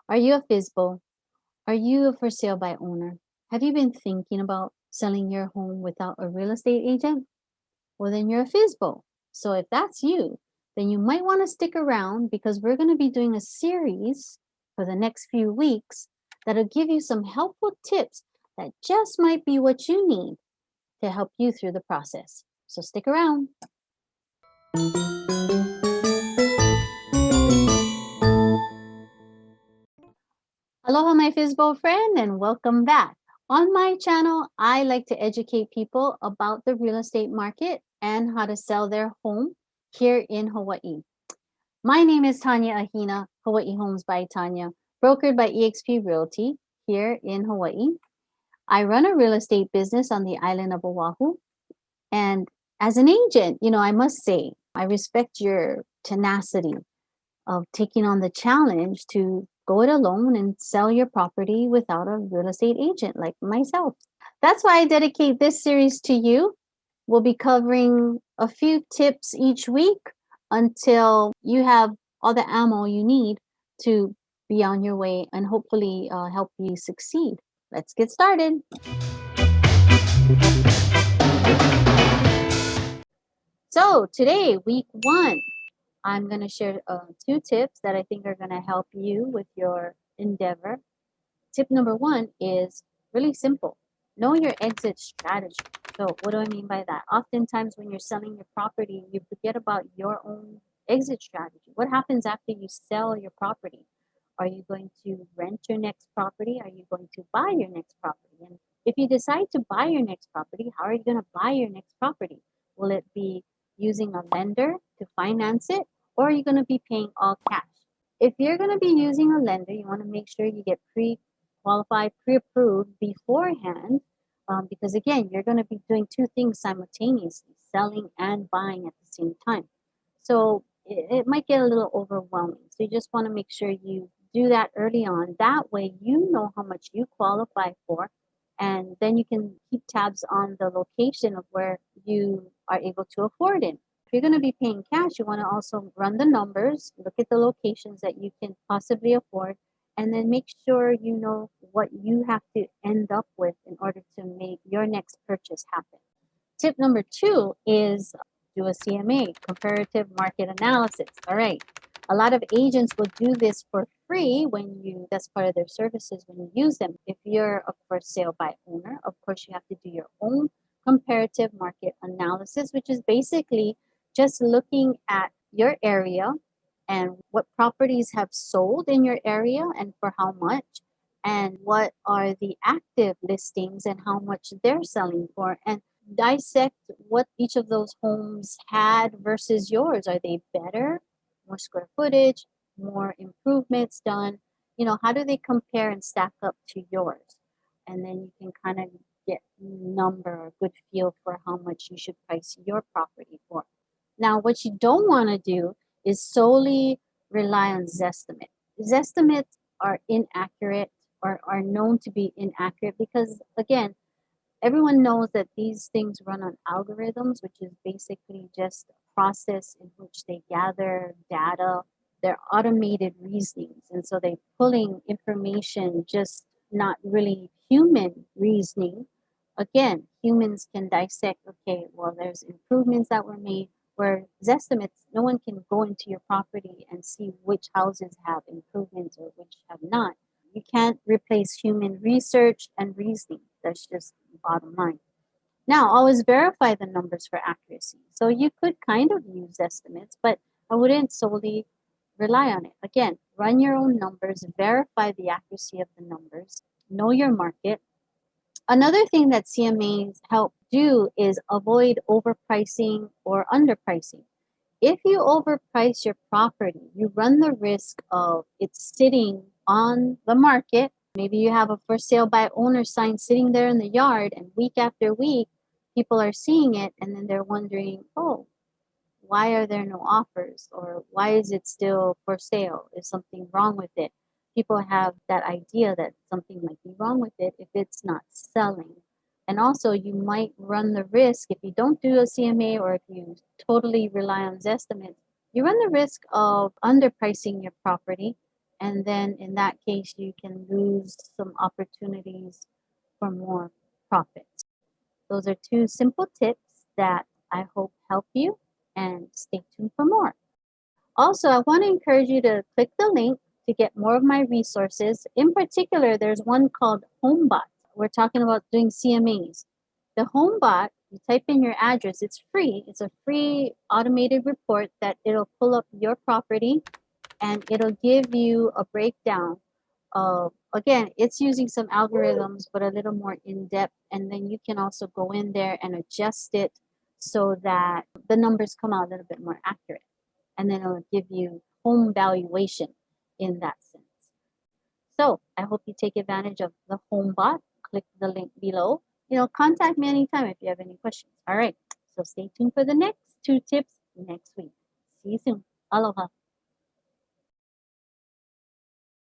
Are you a FISBO? Are you a for sale by owner? Have you been thinking about selling your home without a real estate agent? Well, then you're a FISBO. So if that's you, then you might want to stick around because we're going to be doing a series for the next few weeks that'll give you some helpful tips that just might be what you need to help you through the process. So stick around. Aloha, my FISBO friend, and welcome back. On my channel, I like to educate people about the real estate market and how to sell their home here in Hawaii. My name is Tanya Ahina, Hawaii Homes by Tanya, brokered by eXp Realty here in Hawaii. I run a real estate business on the island of Oahu. And as an agent, I must say, I respect your tenacity of taking on the challenge to go it alone and sell your property without a real estate agent like myself. That's why I dedicate this series to you. We'll be covering a few tips each week until you have all the ammo you need to be on your way and hopefully help you succeed. Let's get started. So, today, week one, I'm going to share two tips that I think are going to help you with your endeavor. Tip number one is really simple. Know your exit strategy. So what do I mean by that? Oftentimes when you're selling your property, you forget about your own exit strategy. What happens after you sell your property? Are you going to rent your next property? Are you going to buy your next property? And if you decide to buy your next property, how are you going to buy your next property? Will it be using a lender to finance it, or are you going to be paying all cash? If you're going to be using a lender, you want to make sure you get qualified, pre-approved beforehand, because again, you're going to be doing two things simultaneously, selling and buying at the same time. So it might get a little overwhelming. So you just want to make sure you do that early on. That way, you know how much you qualify for, and then you can keep tabs on the location of where you are able to afford it. If you're going to be paying cash, you want to also run the numbers, look at the locations that you can possibly afford, and then make sure you know what you have to end up with in order to make your next purchase happen. Tip number two is do a CMA, comparative market analysis. All right. A lot of agents will do this for free that's part of their services when you use them. If you're a for sale by owner, of course, you have to do your own comparative market analysis, which is basically just looking at your area and what properties have sold in your area and for how much, and what are the active listings and how much they're selling for, and dissect what each of those homes had versus yours. Are they better, more square footage, more improvements done? How do they compare and stack up to yours? And then you can kind of get number or good feel for how much you should price your property for. Now, what you don't want to do is solely rely on Zestimate. Zestimates are inaccurate or are known to be inaccurate because, again, everyone knows that these things run on algorithms, which is basically just a process in which they gather data. They're automated reasonings. And so they're pulling information, just not really human reasoning. Again, humans can dissect, okay, well, there's improvements that were made, where Zestimates, no one can go into your property and see which houses have improvements or which have not. You can't replace human research and reasoning. That's just the bottom line. Now, always verify the numbers for accuracy. So you could kind of use estimates, but I wouldn't solely rely on it. Again, run your own numbers, verify the accuracy of the numbers, know your market. Another thing that CMAs help do is avoid overpricing or underpricing. If you overprice your property, you run the risk of it sitting on the market. Maybe you have a for sale by owner sign sitting there in the yard, and week after week, people are seeing it, and then they're wondering, oh, why are there no offers? Or why is it still for sale? Is something wrong with it? People have that idea that something might be wrong with it if it's not selling. And also, you might run the risk if you don't do a CMA or if you totally rely on Zestimate, you run the risk of underpricing your property And then in that case, you can lose some opportunities for more profits. Those are two simple tips that I hope help you, and stay tuned for more. Also, I want to encourage you to click the link to get more of my resources. In particular, there's one called HomeBot. We're talking about doing CMAs. The HomeBot, you type in your address, it's free. It's a free automated report that it'll pull up your property and it'll give you a breakdown of, again, it's using some algorithms, but a little more in depth. And then you can also go in there and adjust it so that the numbers come out a little bit more accurate. And then it'll give you home valuation in that sense. So I hope you take advantage of the HomeBot. Click the link below. Contact me anytime if you have any questions. All right. So stay tuned for the next two tips next week. See you soon. Aloha.